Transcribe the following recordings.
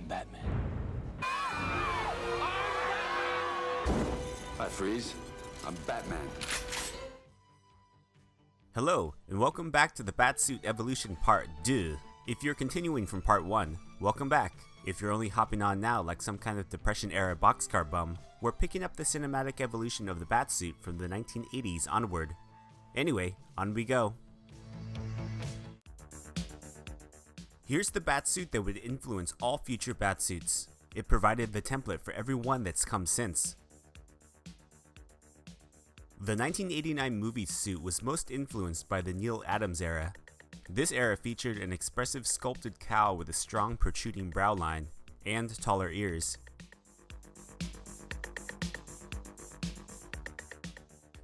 I'm Batman. Hi, Freeze. I'm Batman. Hello, and welcome back to the Batsuit Evolution Part 2. If you're continuing from Part 1, welcome back. If you're only hopping on now like some kind of Depression-era boxcar bum, we're picking up the cinematic evolution of the Batsuit from the 1980s onward. Anyway, on we go. Here's the Batsuit that would influence all future Batsuits. It provided the template for every one that's come since. The 1989 movie suit was most influenced by the Neil Adams era. This era featured an expressive sculpted cowl with a strong protruding brow line and taller ears.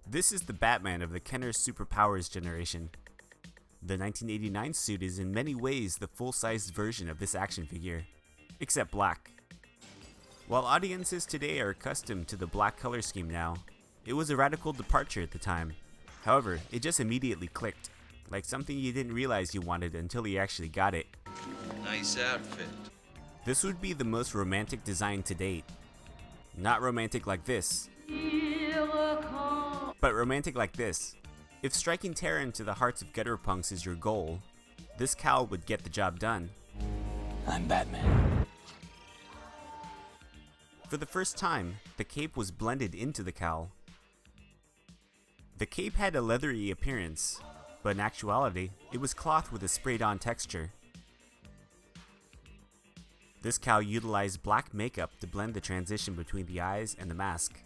This is the Batman of the Kenner Superpowers generation. The 1989 suit is in many ways the full-sized version of this action figure, except black. While audiences today are accustomed to the black color scheme now, it was a radical departure at the time. However, it just immediately clicked, like something you didn't realize you wanted until you actually got it. Nice outfit. This would be the most romantic design to date. Not romantic like this, but romantic like this. If striking terror into the hearts of gutter punks is your goal, this cowl would get the job done. I'm Batman. For the first time, the cape was blended into the cowl. The cape had a leathery appearance, but in actuality, it was cloth with a sprayed-on texture. This cowl utilized black makeup to blend the transition between the eyes and the mask.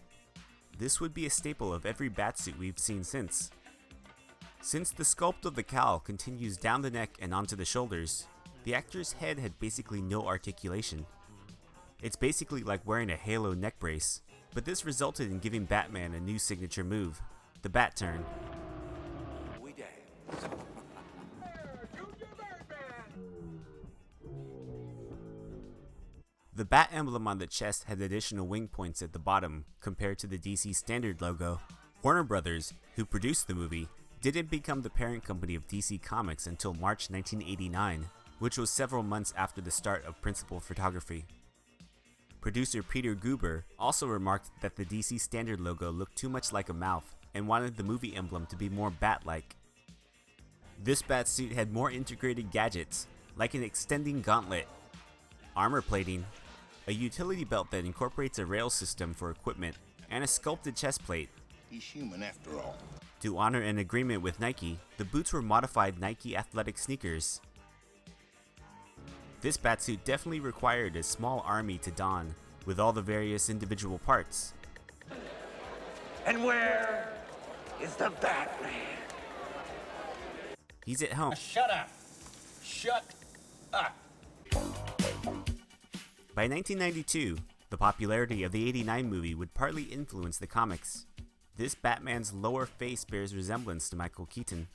This would be a staple of every Batsuit we've seen since. Since the sculpt of the cowl continues down the neck and onto the shoulders, the actor's head had basically no articulation. It's basically like wearing a Halo neck brace, but this resulted in giving Batman a new signature move, the Bat Turn. The bat emblem on the chest had additional wing points at the bottom compared to the DC standard logo. Warner Brothers, who produced the movie, didn't become the parent company of DC Comics until March 1989, which was several months after the start of principal photography. Producer Peter Guber also remarked that the DC standard logo looked too much like a mouth and wanted the movie emblem to be more bat-like. This Batsuit had more integrated gadgets, like an extending gauntlet, armor plating, a utility belt that incorporates a rail system for equipment, and a sculpted chest plate. He's human after all. To honor an agreement with Nike, the boots were modified Nike athletic sneakers. This Batsuit definitely required a small army to don, with all the various individual parts. And where is the Batman? He's at home. Shut up! Shut up! By 1992, the popularity of the '89 movie would partly influence the comics. This Batman's lower face bears resemblance to Michael Keaton.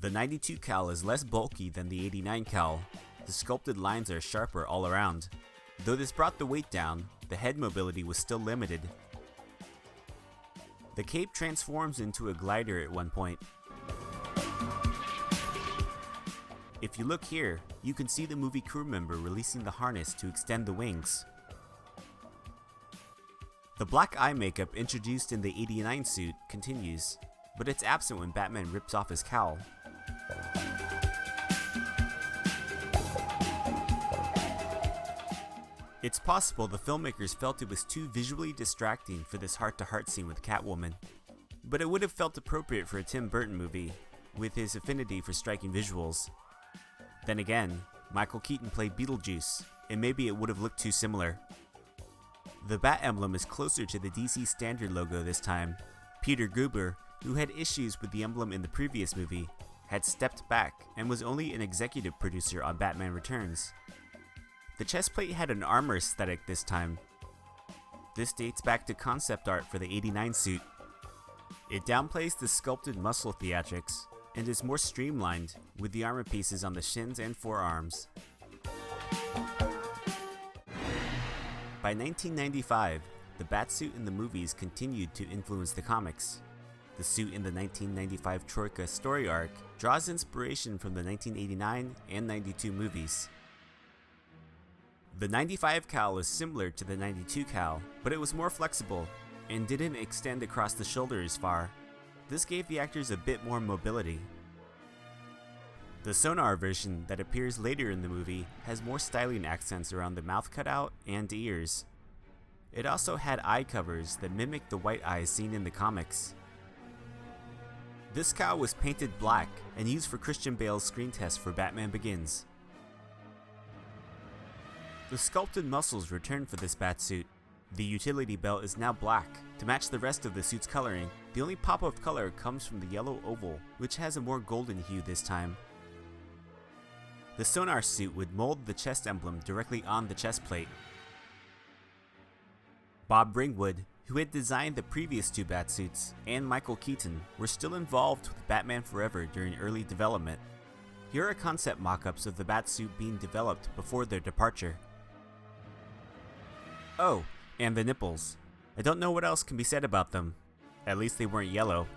The 92 cowl is less bulky than the 89 cowl. The sculpted lines are sharper all around. Though this brought the weight down, the head mobility was still limited. The cape transforms into a glider at one point. If you look here, you can see the movie crew member releasing the harness to extend the wings. The black eye makeup introduced in the '89 suit continues, but it's absent when Batman rips off his cowl. It's possible the filmmakers felt it was too visually distracting for this heart-to-heart scene with Catwoman, but it would have felt appropriate for a Tim Burton movie, with his affinity for striking visuals. Then again, Michael Keaton played Beetlejuice, and maybe it would have looked too similar. The bat emblem is closer to the DC standard logo this time. Peter Guber, who had issues with the emblem in the previous movie, had stepped back and was only an executive producer on Batman Returns. The chest plate had an armor aesthetic this time. This dates back to concept art for the '89 suit. It downplays the sculpted muscle theatrics and is more streamlined, with the armor pieces on the shins and forearms. By 1995, the Batsuit in the movies continued to influence the comics. The suit in the 1995 Troika story arc draws inspiration from the 1989 and '92 movies. The 95 cal is similar to the 92 cal, but it was more flexible and didn't extend across the shoulder as far. This gave the actors a bit more mobility. The sonar version that appears later in the movie has more styling accents around the mouth cutout and ears. It also had eye covers that mimic the white eyes seen in the comics. This cowl was painted black and used for Christian Bale's screen test for Batman Begins. The sculpted muscles returned for this Batsuit. The utility belt is now black to match the rest of the suit's coloring. The only pop of color comes from the yellow oval, which has a more golden hue this time. The sonar suit would mold the chest emblem directly on the chest plate. Bob Ringwood, who had designed the previous two Batsuits, and Michael Keaton were still involved with Batman Forever during early development. Here are concept mock-ups of the Batsuit being developed before their departure. Oh, and the nipples. I don't know what else can be said about them. At least they weren't yellow.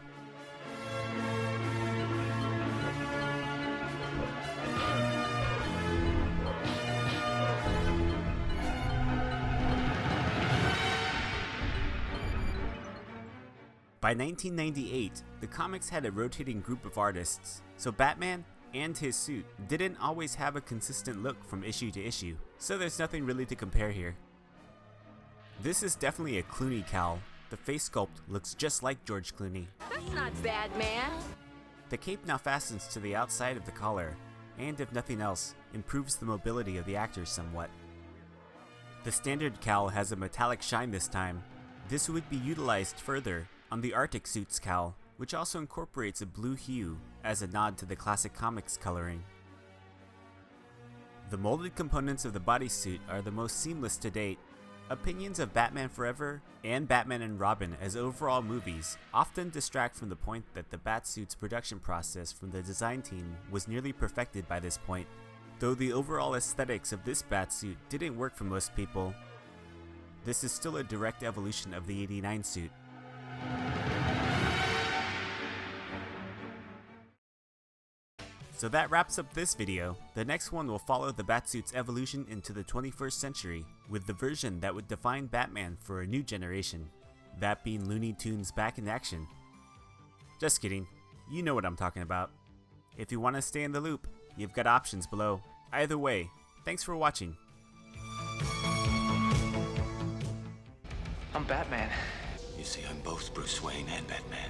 By 1998, the comics had a rotating group of artists, so Batman and his suit didn't always have a consistent look from issue to issue, so there's nothing really to compare here. This is definitely a Clooney cowl. The face sculpt looks just like George Clooney. That's not Batman. The cape now fastens to the outside of the collar, and if nothing else, improves the mobility of the actors somewhat. The standard cowl has a metallic shine this time. This would be utilized further on the Arctic suit's cowl, which also incorporates a blue hue as a nod to the classic comics coloring. The molded components of the bodysuit are the most seamless to date. Opinions of Batman Forever and Batman and Robin as overall movies often distract from the point that the Batsuit's production process from the design team was nearly perfected by this point. Though the overall aesthetics of this Batsuit didn't work for most people, this is still a direct evolution of the '89 suit. So that wraps up this video. The next one will follow the Batsuit's evolution into the 21st century, with the version that would define Batman for a new generation, that being Looney Tunes back in action. Just kidding, you know what I'm talking about. If you want to stay in the loop, you've got options below. Either way, thanks for watching. I'm Batman. You see, I'm both Bruce Wayne and Batman.